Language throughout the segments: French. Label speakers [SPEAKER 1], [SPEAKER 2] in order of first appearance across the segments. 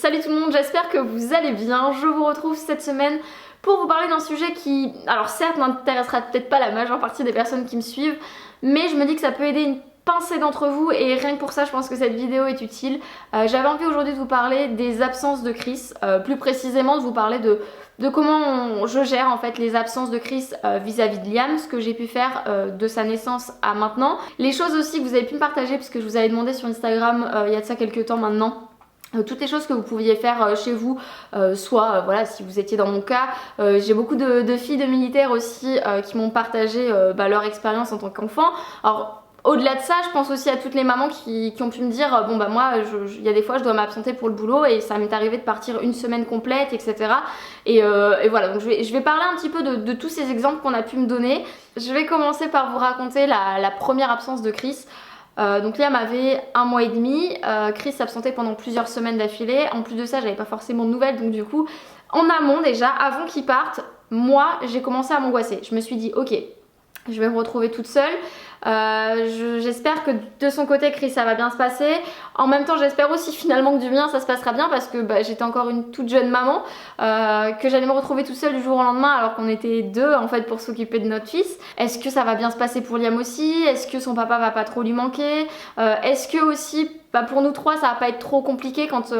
[SPEAKER 1] Salut tout le monde, j'espère que vous allez bien. Je vous retrouve cette semaine pour vous parler d'un sujet qui, alors certes, n'intéressera peut-être pas la majeure partie des personnes qui me suivent, mais je me dis que ça peut aider une pincée d'entre vous et rien que pour ça je pense que cette vidéo est utile. J'avais envie aujourd'hui de vous parler des absences de Chris, plus précisément de vous parler de comment je gère en fait les absences de Chris vis-à-vis de Liam, ce que j'ai pu faire de sa naissance à maintenant. Les choses aussi que vous avez pu me partager puisque je vous avais demandé sur Instagram il y a de ça quelques temps maintenant. Toutes les choses que vous pouviez faire chez vous, soit voilà si vous étiez dans mon cas, j'ai beaucoup de filles de militaires aussi qui m'ont partagé leur expérience en tant qu'enfant. Alors au-delà de ça, je pense aussi à toutes les mamans qui ont pu me dire bon bah moi il y a des fois je dois m'absenter pour le boulot et ça m'est arrivé de partir une semaine complète, etc. Et voilà, donc je vais parler un petit peu de tous ces exemples qu'on a pu me donner. Je vais commencer par vous raconter la première absence de Chris. Donc Liam avait 1 mois et demi, Chris s'absentait pendant plusieurs semaines d'affilée. En plus de ça, j'avais pas forcément de nouvelles, donc du coup, en amont déjà, avant qu'il parte, moi j'ai commencé à m'angoisser. Je me suis dit, ok, je vais me retrouver toute seule. J'espère que de son côté Chris ça va bien se passer. En même temps j'espère aussi finalement que du mien ça se passera bien parce que j'étais encore une toute jeune maman, que j'allais me retrouver toute seule du jour au lendemain alors qu'on était deux en fait pour s'occuper de notre fils. Est-ce que ça va bien se passer pour Liam aussi? Est-ce que son papa va pas trop lui manquer? Est-ce que aussi pour nous trois ça va pas être trop compliqué quand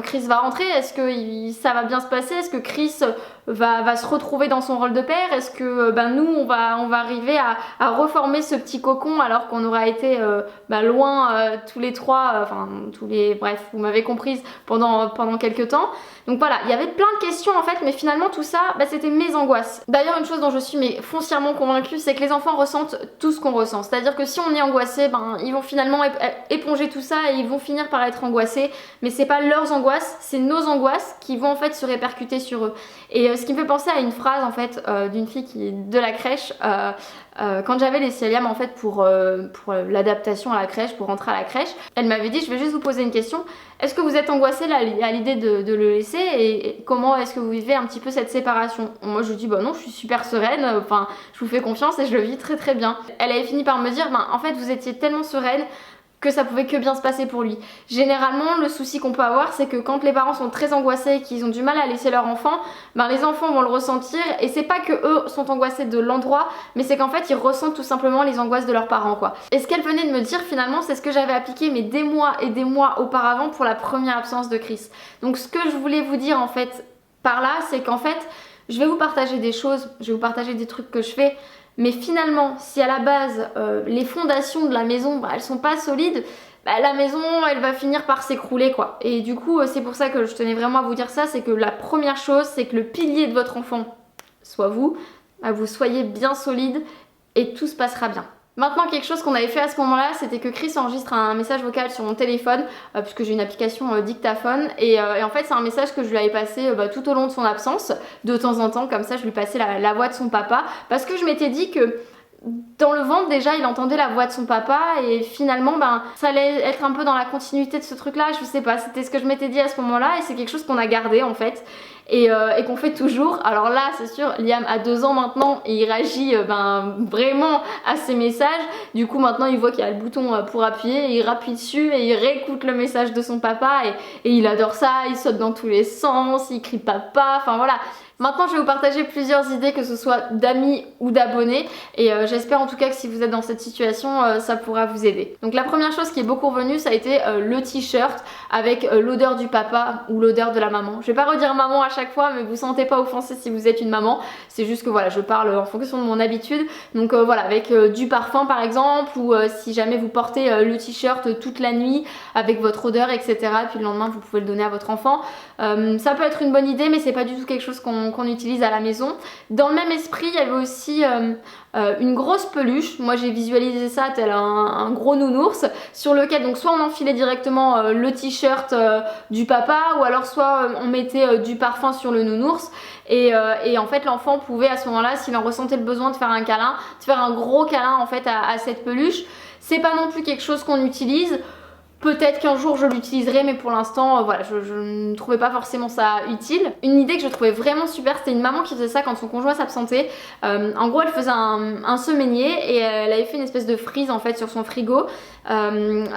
[SPEAKER 1] Chris va rentrer? Est-ce que ça va bien se passer? Est-ce que Chris va se retrouver dans son rôle de père? Est-ce que nous on va arriver à reformer ce petit cocon alors qu'on aura été loin tous les trois, bref vous m'avez comprise pendant quelques temps. Donc voilà, il y avait plein de questions en fait, mais finalement tout ça c'était mes angoisses. D'ailleurs une chose dont je suis foncièrement convaincue, c'est que les enfants ressentent tout ce qu'on ressent, c'est à dire que si on est angoissé, ils vont finalement éponger tout ça et ils vont finir par être angoissés, mais c'est pas leurs angoisses, c'est nos angoisses qui vont en fait se répercuter sur eux. Et ce qui me fait penser à une phrase en fait d'une fille qui est de la crèche. Quand j'avais laissé Liam en fait pour l'adaptation à la crèche, pour rentrer à la crèche, elle m'avait dit, je vais juste vous poser une question, est-ce que vous êtes angoissée là, à l'idée de le laisser et comment est-ce que vous vivez un petit peu cette séparation? Moi je lui dis non, je suis super sereine, je vous fais confiance et je le vis très très bien. Elle avait fini par me dire en fait vous étiez tellement sereine que ça pouvait que bien se passer pour lui. Généralement, le souci qu'on peut avoir, c'est que quand les parents sont très angoissés et qu'ils ont du mal à laisser leur enfant, les enfants vont le ressentir et c'est pas que eux sont angoissés de l'endroit, mais c'est qu'en fait ils ressentent tout simplement les angoisses de leurs parents quoi. Et ce qu'elle venait de me dire finalement, c'est ce que j'avais appliqué mais des mois et des mois auparavant pour la première absence de Chris. Donc ce que je voulais vous dire en fait par là, c'est qu'en fait, je vais vous partager des choses, je vais vous partager des trucs que je fais. Mais finalement, si à la base, les fondations de la maison, elles sont pas solides, la maison, elle va finir par s'écrouler quoi. Et du coup, c'est pour ça que je tenais vraiment à vous dire ça, c'est que la première chose, c'est que le pilier de votre enfant, soit vous, vous soyez bien solide et tout se passera bien. Maintenant, quelque chose qu'on avait fait à ce moment-là, c'était que Chris enregistre un message vocal sur mon téléphone, puisque j'ai une application dictaphone, et en fait c'est un message que je lui avais passé tout au long de son absence, de temps en temps, comme ça je lui passais la voix de son papa, parce que je m'étais dit que dans le ventre déjà il entendait la voix de son papa et finalement ça allait être un peu dans la continuité de ce truc là, je sais pas, c'était ce que je m'étais dit à ce moment là et c'est quelque chose qu'on a gardé en fait et qu'on fait toujours. Alors là c'est sûr, Liam a 2 ans maintenant et il réagit vraiment à ces messages, du coup maintenant il voit qu'il y a le bouton pour appuyer et il rappuie dessus et il réécoute le message de son papa et il adore ça, il saute dans tous les sens, il crie papa, enfin voilà. Maintenant je vais vous partager plusieurs idées, que ce soit d'amis ou d'abonnés, et j'espère en tout cas que si vous êtes dans cette situation ça pourra vous aider. Donc la première chose qui est beaucoup revenue, ça a été le t-shirt avec l'odeur du papa ou l'odeur de la maman. Je vais pas redire maman à chaque fois, mais vous sentez pas offensé si vous êtes une maman, c'est juste que voilà, je parle en fonction de mon habitude. Donc voilà, avec du parfum par exemple, ou si jamais vous portez le t-shirt toute la nuit avec votre odeur, etc. Puis le lendemain vous pouvez le donner à votre enfant. Ça peut être une bonne idée, mais c'est pas du tout quelque chose qu'on utilise à la maison. Dans le même esprit, il y avait aussi une grosse peluche. Moi j'ai visualisé ça tel un gros nounours sur lequel donc soit on enfilait directement le t-shirt du papa, ou alors soit on mettait du parfum sur le nounours et en fait l'enfant pouvait à ce moment-là, s'il en ressentait le besoin, de faire un câlin, de faire un gros câlin en fait à cette peluche. C'est pas non plus quelque chose qu'on utilise. Peut-être qu'un jour je l'utiliserai, mais pour l'instant, voilà, je ne trouvais pas forcément ça utile. Une idée que je trouvais vraiment super, c'était une maman qui faisait ça quand son conjoint s'absentait. En gros, elle faisait un semainier et elle avait fait une espèce de frise en fait sur son frigo,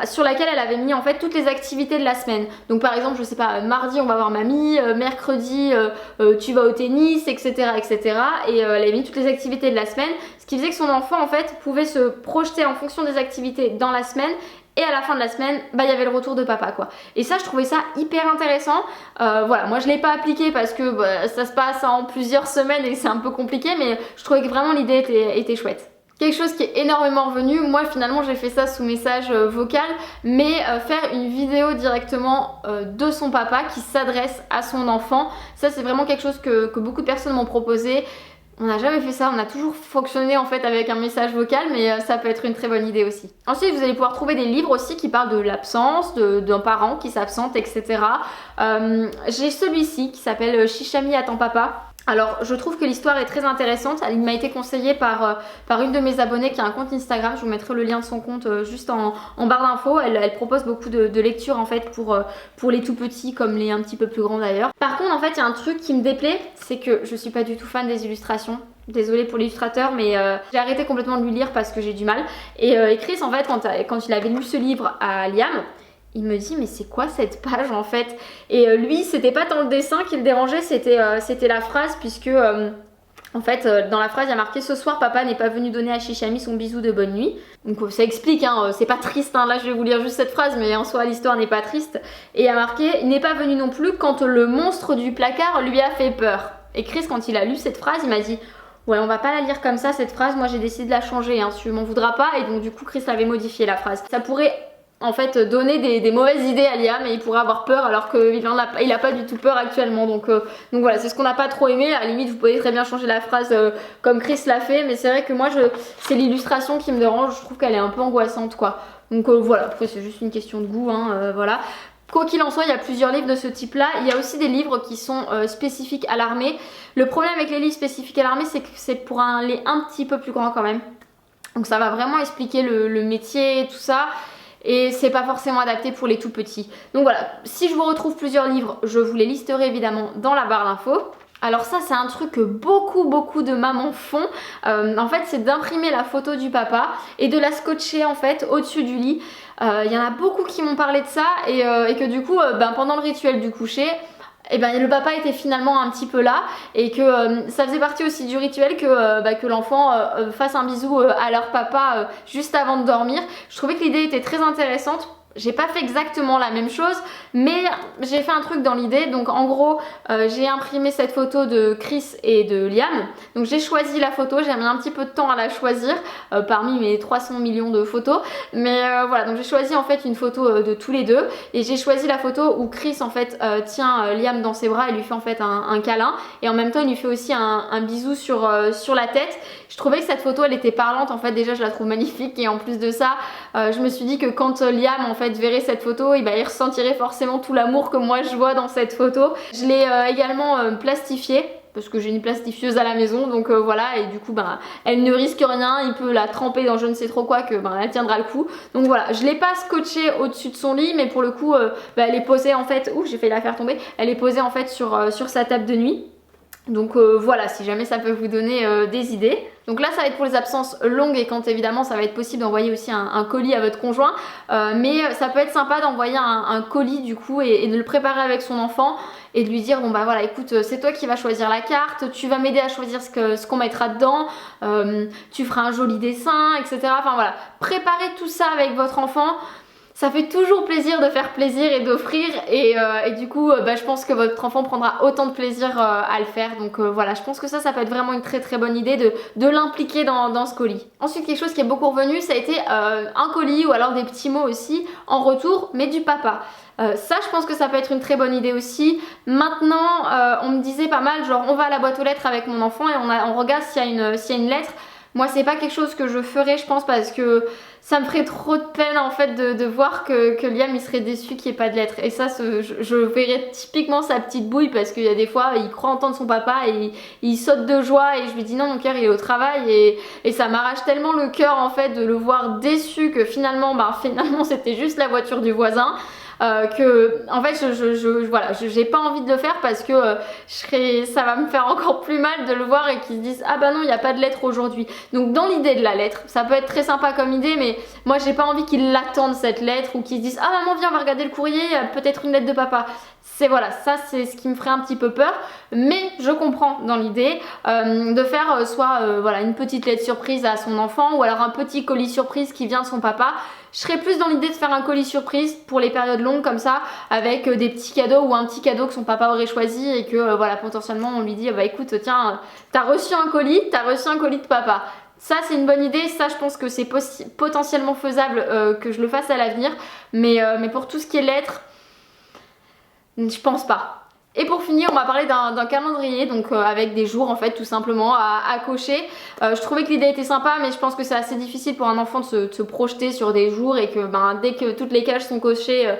[SPEAKER 1] sur laquelle elle avait mis en fait toutes les activités de la semaine. Donc par exemple, je sais pas, mardi on va voir mamie, mercredi tu vas au tennis, etc., etc. Et elle avait mis toutes les activités de la semaine, ce qui faisait que son enfant en fait pouvait se projeter en fonction des activités dans la semaine. Et à la fin de la semaine, bah il y avait le retour de papa quoi. Et ça je trouvais ça hyper intéressant. Voilà, moi je l'ai pas appliqué parce que bah, ça se passe en plusieurs semaines et c'est un peu compliqué, mais je trouvais que vraiment l'idée était chouette. Quelque chose qui est énormément revenu, moi finalement j'ai fait ça sous message vocal, mais faire une vidéo directement de son papa qui s'adresse à son enfant, ça c'est vraiment quelque chose que beaucoup de personnes m'ont proposé. On n'a jamais fait ça, on a toujours fonctionné en fait avec un message vocal, mais ça peut être une très bonne idée aussi. Ensuite, vous allez pouvoir trouver des livres aussi qui parlent de l'absence, d'un parent qui s'absente, etc. J'ai celui-ci qui s'appelle Chichami attend papa. Alors je trouve que l'histoire est très intéressante, il m'a été conseillé par une de mes abonnées qui a un compte Instagram, je vous mettrai le lien de son compte juste en barre d'infos. Elle propose beaucoup de lectures en fait pour les tout petits comme les un petit peu plus grands d'ailleurs. Par contre en fait il y a un truc qui me déplaît, c'est que je suis pas du tout fan des illustrations. Désolée pour l'illustrateur, mais j'ai arrêté complètement de lui lire parce que j'ai du mal. Et Chris en fait quand il avait lu ce livre à Liam, il me dit mais c'est quoi cette page en fait? Et lui c'était pas tant le dessin qui le dérangeait, c'était la phrase puisque en fait dans la phrase il y a marqué ce soir papa n'est pas venu donner à Chichami son bisou de bonne nuit. Donc ça explique hein, c'est pas triste hein, là je vais vous lire juste cette phrase mais en soi l'histoire n'est pas triste. Et il y a marqué il n'est pas venu non plus quand le monstre du placard lui a fait peur. Et Chris quand il a lu cette phrase il m'a dit ouais on va pas la lire comme ça cette phrase, moi j'ai décidé de la changer hein, tu m'en voudras pas. Et donc du coup Chris avait modifié la phrase. Ça pourrait en fait donner des mauvaises idées à Liam et il pourrait avoir peur alors qu'il a pas du tout peur actuellement donc voilà c'est ce qu'on n'a pas trop aimé. À la limite vous pouvez très bien changer la phrase comme Chris l'a fait, mais c'est vrai que moi c'est l'illustration qui me dérange, je trouve qu'elle est un peu angoissante quoi. Donc voilà, après c'est juste une question de goût hein, voilà. Quoi qu'il en soit, il y a plusieurs livres de ce type-là. Il y a aussi des livres qui sont spécifiques à l'armée. Le problème avec les livres spécifiques à l'armée, c'est que c'est pour les un petit peu plus grands quand même. Donc ça va vraiment expliquer le métier et tout ça. Et c'est pas forcément adapté pour les tout petits. Donc voilà, si je vous retrouve plusieurs livres, je vous les listerai évidemment dans la barre d'infos. Alors ça c'est un truc que beaucoup de mamans font, en fait c'est d'imprimer la photo du papa et de la scotcher en fait au-dessus du lit. Il y en a beaucoup qui m'ont parlé de ça et que du coup pendant le rituel du coucher, et ben le papa était finalement un petit peu là et que ça faisait partie aussi du rituel que l'enfant fasse un bisou à leur papa juste avant de dormir. Je trouvais que l'idée était très intéressante. J'ai pas fait exactement la même chose, mais j'ai fait un truc dans l'idée. Donc en gros, j'ai imprimé cette photo de Chris et de Liam. Donc j'ai choisi la photo, j'ai mis un petit peu de temps à la choisir parmi mes 300 millions de photos. Mais voilà, donc j'ai choisi en fait une photo de tous les deux. Et j'ai choisi la photo où Chris en fait tient Liam dans ses bras et lui fait en fait un câlin. Et en même temps, il lui fait aussi un bisou sur la tête. Je trouvais que cette photo elle était parlante, en fait déjà je la trouve magnifique et en plus de ça je me suis dit que quand Liam en fait verrait cette photo il ressentirait forcément tout l'amour que moi je vois dans cette photo. Je l'ai également plastifiée parce que j'ai une plastifieuse à la maison donc voilà, et du coup elle ne risque rien, il peut la tremper dans je ne sais trop quoi que elle tiendra le coup. Donc voilà, je l'ai pas scotché au-dessus de son lit mais pour le coup elle est posée en fait, j'ai failli la faire tomber, elle est posée en fait sur sa table de nuit. Donc voilà, si jamais ça peut vous donner des idées. Donc là ça va être pour les absences longues et quand évidemment ça va être possible d'envoyer aussi un colis à votre conjoint, mais ça peut être sympa d'envoyer un colis du coup et de le préparer avec son enfant et de lui dire bon voilà écoute c'est toi qui vas choisir la carte, tu vas m'aider à choisir ce qu'on mettra dedans, tu feras un joli dessin, etc. Enfin voilà, préparez tout ça avec votre enfant. Ça fait toujours plaisir de faire plaisir et d'offrir et du coup je pense que votre enfant prendra autant de plaisir à le faire. Donc voilà, je pense que ça peut être vraiment une très bonne idée de l'impliquer dans ce colis. Ensuite quelque chose qui est beaucoup revenu, ça a été un colis ou alors des petits mots aussi en retour mais du papa. Ça je pense que ça peut être une très bonne idée aussi. Maintenant on me disait pas mal genre on va à la boîte aux lettres avec mon enfant et on regarde s'il y a une lettre. Moi c'est pas quelque chose que je ferais je pense parce que ça me ferait trop de peine en fait de voir que Liam il serait déçu qu'il n'y ait pas de lettre. Et ça je verrais typiquement sa petite bouille parce qu'il y a des fois il croit entendre son papa et il saute de joie et je lui dis non mon cœur il est au travail et ça m'arrache tellement le cœur en fait de le voir déçu que finalement c'était juste la voiture du voisin. Que en fait voilà, j'ai pas envie de le faire parce que ça va me faire encore plus mal de le voir et qu'ils se disent ah bah non il n'y a pas de lettre aujourd'hui. Donc dans l'idée de la lettre, ça peut être très sympa comme idée mais moi j'ai pas envie qu'ils l'attendent cette lettre ou qu'ils se disent ah maman viens on va regarder le courrier, peut-être une lettre de papa. Voilà, ça c'est ce qui me ferait un petit peu peur, mais je comprends dans l'idée de faire soit voilà, une petite lettre surprise à son enfant ou alors un petit colis surprise qui vient de son papa. Je serais plus dans l'idée de faire un colis surprise pour les périodes longues comme ça avec des petits cadeaux ou un petit cadeau que son papa aurait choisi et que voilà potentiellement on lui dit bah écoute tiens t'as reçu un colis de papa. Ça c'est une bonne idée, ça je pense que c'est potentiellement faisable que je le fasse à l'avenir mais pour tout ce qui est lettres je pense pas. Et pour finir, on va parler d'un calendrier, donc avec des jours en fait tout simplement à cocher. Je trouvais que l'idée était sympa mais je pense que c'est assez difficile pour un enfant de se projeter sur des jours et que dès que toutes les cases sont cochées,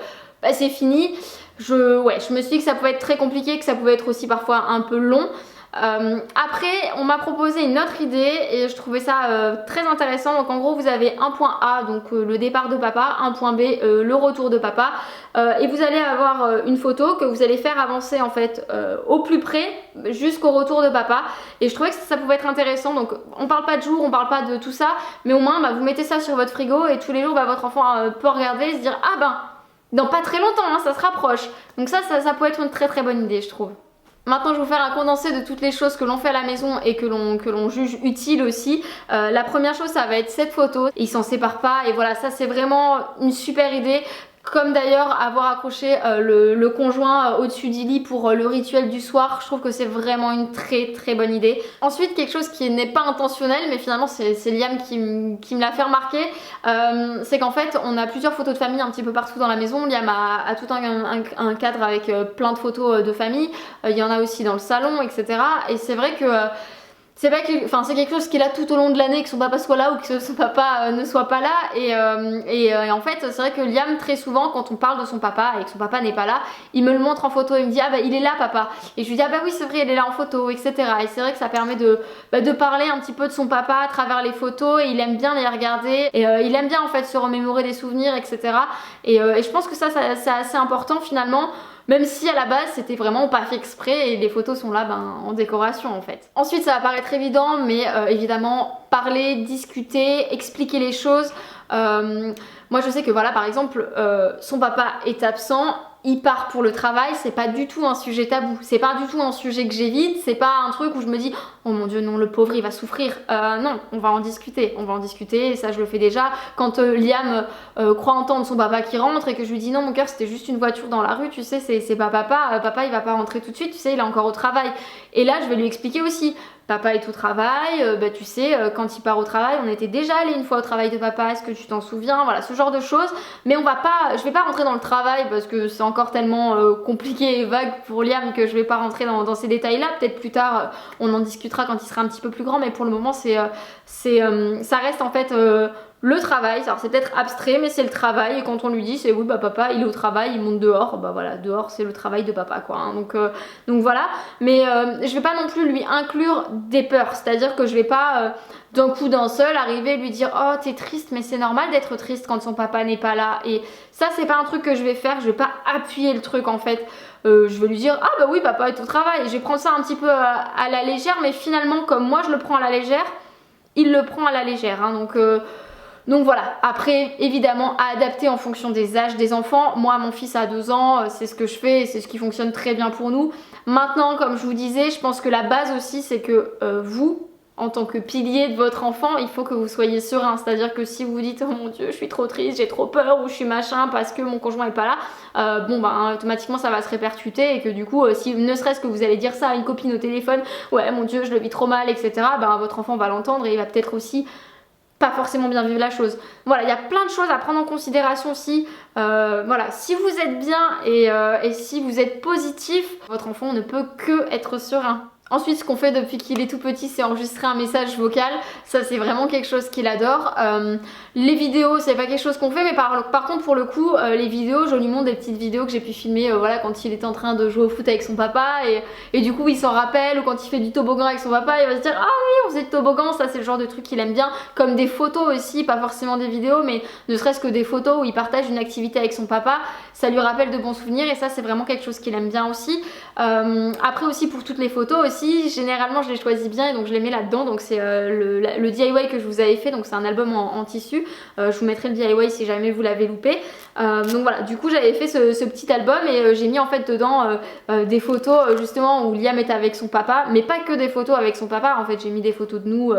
[SPEAKER 1] c'est fini. Je me suis dit que ça pouvait être très compliqué, que ça pouvait être aussi parfois un peu long. Après on m'a proposé une autre idée et je trouvais ça très intéressant. Donc en gros vous avez un point A, donc le départ de papa, un point B, le retour de papa et vous allez avoir une photo que vous allez faire avancer en fait au plus près jusqu'au retour de papa et je trouvais que ça pouvait être intéressant. Donc on parle pas de jour, on parle pas de tout ça mais au moins vous mettez ça sur votre frigo et tous les jours votre enfant peut regarder et se dire ah dans pas très longtemps ça se rapproche. Donc ça peut être une très très bonne idée je trouve. Maintenant je vais vous faire un condensé de toutes les choses que l'on fait à la maison et que l'on juge utile aussi. La première chose ça va être cette photo, ils s'en séparent pas et voilà ça c'est vraiment une super idée. Comme d'ailleurs avoir accroché le conjoint au-dessus du lit pour le rituel du soir, je trouve que c'est vraiment une très très bonne idée. Ensuite quelque chose qui n'est pas intentionnel mais finalement c'est Liam qui me l'a fait remarquer, c'est qu'en fait on a plusieurs photos de famille un petit peu partout dans la maison. Liam a tout un cadre avec plein de photos de famille, il y en a aussi dans le salon etc. Et c'est vrai que c'est quelque chose qu'il a tout au long de l'année, que son papa soit là ou que son papa ne soit pas là et en fait c'est vrai que Liam très souvent quand on parle de son papa et que son papa n'est pas là, il me le montre en photo, il me dit ah il est là papa et je lui dis ah oui c'est vrai il est là en photo etc. Et c'est vrai que ça permet de parler un petit peu de son papa à travers les photos et il aime bien les regarder et il aime bien en fait se remémorer des souvenirs etc. Et je pense que ça c'est assez important finalement. Même si à la base c'était vraiment pas fait exprès et les photos sont là en décoration en fait. Ensuite ça va paraître évident mais évidemment parler, discuter, expliquer les choses. Moi je sais que voilà par exemple son papa est absent, il part pour le travail, c'est pas du tout un sujet tabou, c'est pas du tout un sujet que j'évite, c'est pas un truc où je me dis oh mon dieu non le pauvre il va souffrir, non on va en discuter et ça je le fais déjà quand Liam croit entendre son papa qui rentre et que je lui dis non mon cœur c'était juste une voiture dans la rue tu sais c'est pas papa, papa il va pas rentrer tout de suite tu sais il est encore au travail et là je vais lui expliquer aussi papa est au travail, tu sais quand il part au travail on était déjà allé une fois au travail de papa, est-ce que tu t'en souviens, voilà ce genre de choses mais je vais pas rentrer dans le travail parce que c'est encore tellement compliqué et vague pour Liam que je vais pas rentrer dans ces détails là, peut-être plus tard on en discutera quand il sera un petit peu plus grand mais pour le moment ça reste en fait le travail, alors c'est peut-être abstrait mais c'est le travail et quand on lui dit c'est oui papa il est au travail, il monte dehors, voilà dehors c'est le travail de papa quoi hein. Donc voilà mais je vais pas non plus lui inclure des peurs, c'est à dire que je vais pas d'un coup d'un seul arriver et lui dire oh t'es triste mais c'est normal d'être triste quand son papa n'est pas là et ça c'est pas un truc que je vais faire, je vais pas appuyer le truc en fait. Je vais lui dire ah oui papa est au travail et je vais prendre ça un petit peu à la légère mais finalement comme moi je le prends à la légère il le prend à la légère hein. Donc voilà, après évidemment à adapter en fonction des âges des enfants. Moi mon fils a 2 ans, c'est ce que je fais et c'est ce qui fonctionne très bien pour nous. Maintenant comme je vous disais, je pense que la base aussi c'est que vous, en tant que pilier de votre enfant, il faut que vous soyez serein. C'est-à-dire que si vous vous dites oh mon dieu je suis trop triste, j'ai trop peur ou je suis machin parce que mon conjoint est pas là, automatiquement ça va se répercuter et que du coup si ne serait-ce que vous allez dire ça à une copine au téléphone, ouais mon dieu je le vis trop mal etc. Votre enfant va l'entendre et il va peut-être aussi pas forcément bien vivre la chose. Voilà, il y a plein de choses à prendre en considération aussi. Voilà, si vous êtes bien et si vous êtes positif, votre enfant ne peut que être serein. Ensuite, ce qu'on fait depuis qu'il est tout petit, c'est enregistrer un message vocal. Ça, c'est vraiment quelque chose qu'il adore. Les vidéos, c'est pas quelque chose qu'on fait, mais par contre, pour le coup, les vidéos, je lui montre des petites vidéos que j'ai pu filmer voilà, quand il était en train de jouer au foot avec son papa. Et du coup, il s'en rappelle, ou quand il fait du toboggan avec son papa, il va se dire ah oui, on faisait du toboggan. Ça, c'est le genre de truc qu'il aime bien. Comme des photos aussi, pas forcément des vidéos, mais ne serait-ce que des photos où il partage une activité avec son papa. Ça lui rappelle de bons souvenirs, et ça, c'est vraiment quelque chose qu'il aime bien aussi. Après aussi, pour toutes les photos aussi, généralement je les choisis bien et donc je les mets là-dedans. Donc c'est le DIY que je vous avais fait, donc c'est un album en tissu. Je vous mettrai le DIY si jamais vous l'avez loupé. Donc voilà, du coup j'avais fait ce petit album et j'ai mis en fait dedans des photos justement où Liam était avec son papa, mais pas que des photos avec son papa. En fait j'ai mis des photos de nous,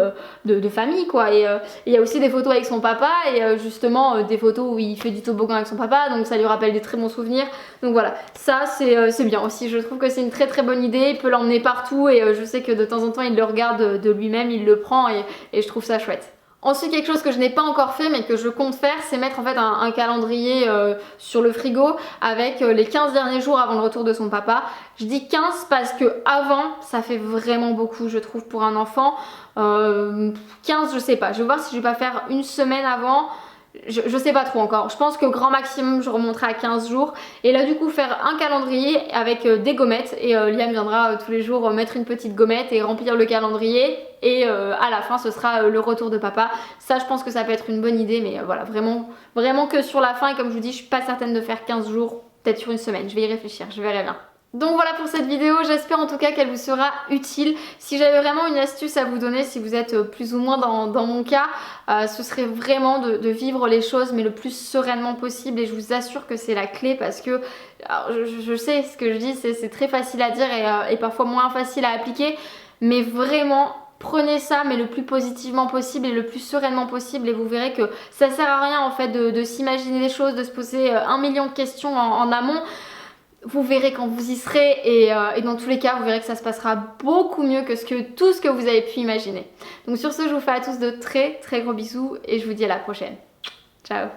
[SPEAKER 1] de famille quoi. Et il y a aussi des photos avec son papa et justement des photos où il fait du toboggan avec son papa, donc ça lui rappelle des très bons souvenirs. Donc voilà, ça c'est bien aussi. Je trouve que c'est une très très bonne idée. Il peut l'emmener partout et je sais que de temps en temps il le regarde de lui-même, il le prend et je trouve ça chouette. Ensuite, quelque chose que je n'ai pas encore fait mais que je compte faire, c'est mettre en fait un calendrier sur le frigo avec les 15 derniers jours avant le retour de son papa. Je dis 15 parce que avant, ça fait vraiment beaucoup je trouve pour un enfant. 15 je sais pas, je vais voir si je vais pas faire une semaine avant. Je sais pas trop encore, je pense que grand maximum je remonterai à 15 jours et là du coup faire un calendrier avec des gommettes et Liam viendra tous les jours mettre une petite gommette et remplir le calendrier et à la fin ce sera le retour de papa. Ça je pense que ça peut être une bonne idée mais voilà vraiment que sur la fin et comme je vous dis je suis pas certaine de faire 15 jours, peut-être sur une semaine, je vais y réfléchir, je verrai bien. Donc voilà pour cette vidéo, j'espère en tout cas qu'elle vous sera utile. Si j'avais vraiment une astuce à vous donner, si vous êtes plus ou moins dans mon cas, ce serait vraiment de vivre les choses mais le plus sereinement possible et je vous assure que c'est la clé parce que alors, je sais ce que je dis, c'est très facile à dire et parfois moins facile à appliquer, mais vraiment prenez ça mais le plus positivement possible et le plus sereinement possible et vous verrez que ça sert à rien en fait de s'imaginer des choses, de se poser 1 million de questions en amont. Vous verrez quand vous y serez et dans tous les cas vous verrez que ça se passera beaucoup mieux que tout ce que vous avez pu imaginer. Donc sur ce je vous fais à tous de très très gros bisous et je vous dis à la prochaine. Ciao.